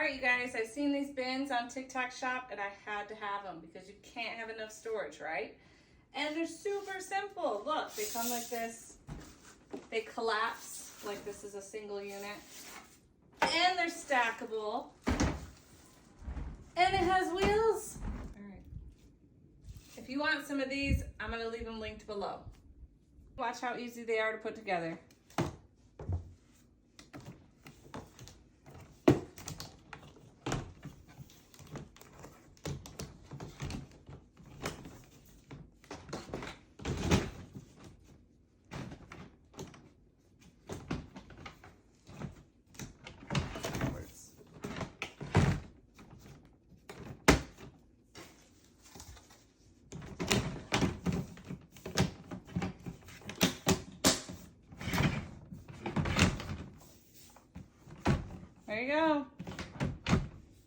right, you guys, I've seen these bins on TikTok Shop and I had to have them because you can't have enough storage, right? And they're super simple. Look, they come like this. They collapse like this is a single unit. And they're stackable. And it has wheels. All right. If you want some of these, I'm going to leave them linked below. Watch how easy they are to put together. There you go.